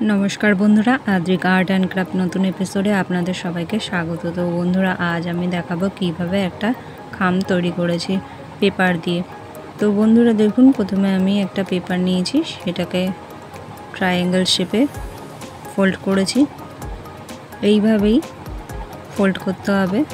नमस्कार बंधुरा आद्रिक art and craft नतून एपिसोडे आपनादेर सबाइके स्वागत। तो बंधुरा आज आमी देखाबो किभाबे एकटा खाम तैरी करेछि पेपार दिए। तो बंधुरा देखुन प्रथमे आमी एकटा पेपार नियेछि, सेटाके ट्रायंगल शेपे फोल्ड करेछि। एइभाबेई फोल्ड करते होबे।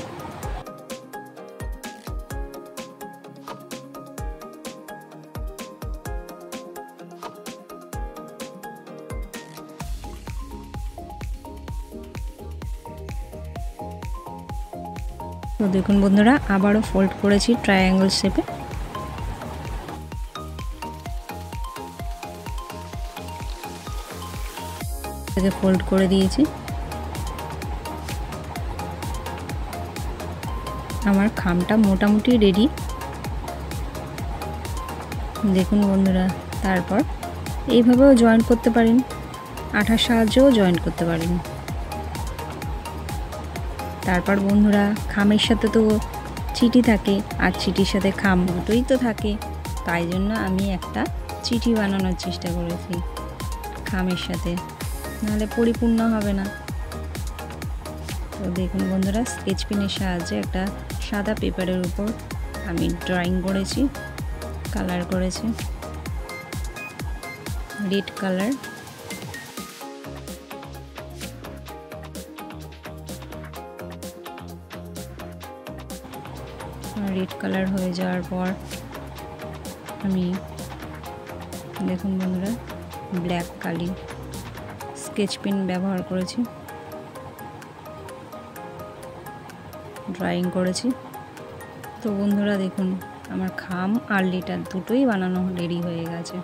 तो देखुन बंधुरा आबारो फोल्ड करेछि ट्रायंगल शेपे। এটাকে फोल्ड করে দিয়েছি। আমার খামটা মোটামুটি রেডি। দেখুন বন্ধুরা, তারপর এইভাবেও জয়েন্ট করতে পারেন, আঠার সাহায্যেও জয়েন্ট করতে পারেন। তারপর বন্ধুরা খামের সাথে তো চিটি থাকে, আর চিটির সাথে খাম দুটোই তো থাকে, তাই জন্য আমি একটা চিটি বানানোর চেষ্টা করেছি খামের সাথে, নাহলে পরিপূর্ণ হবে না। তো দেখুন বন্ধুরা, স্কেচ পেনের সাহায্যে একটা সাদা পেপারের উপর আমি ড্রয়িং করেছি, কালার করেছি রেড কালার। रेड कलर हो जाওয়ার পর আমি দেখুন বন্ধুরা ব্ল্যাক কালি স্কেচ পেন ব্যবহার করেছি, ড্রয়িং করেছি। তো বন্ধুরা দেখুন আমার খাম আর লেটার দুটোই বানানো রেডি হয়ে গেছে।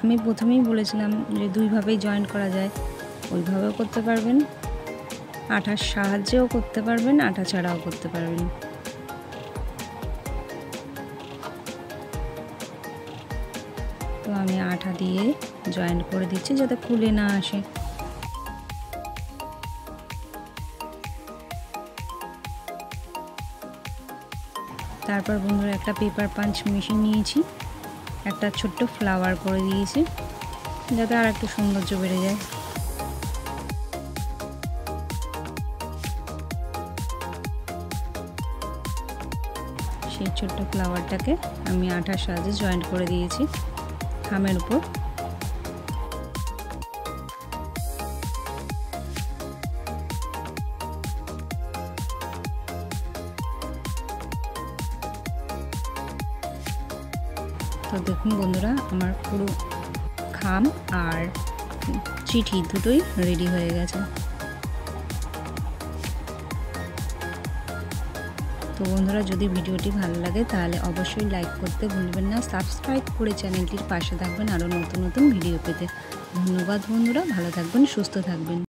আমি প্রথমেই বলেছিলাম যে দুইভাবেই জয়েন্ট করা যায়, ওইভাবেও করতে পারবেন, আঠার সাহায্যেও করতে পারবেন, আঠা ছাড়াও করতে পারবেন। তো আমি আঠা দিয়ে জয়েন্ট করে দিচ্ছি যাতে খুলে না আসে। তারপর বন্ধুরা একটা পেপার পাঞ্চ মেশিন নিয়েছি, একটা ছোট্ট ফ্লাওয়ার করে দিয়েছি যাতে আর একটু সৌন্দর্য বেড়ে যায়। সেই ছোট্ট ফ্লাওয়ারটাকে আমি আঠার সাহায্যে জয়েন্ট করে দিয়েছি খামের উপর। তো দেখুন বন্ধুরা আমার পুরো খাম আর চিঠি দুটোই রেডি হয়ে গেছে। তো বন্ধুরা যদি ভিডিওটি ভালো লাগে তাহলে অবশ্যই লাইক করতে ভুলবেন না, সাবস্ক্রাইব করে চ্যানেলটির পাশে থাকবেন আরও নতুন নতুন ভিডিও পেতে। ধন্যবাদ বন্ধুরা, ভালো থাকবেন, সুস্থ থাকবেন।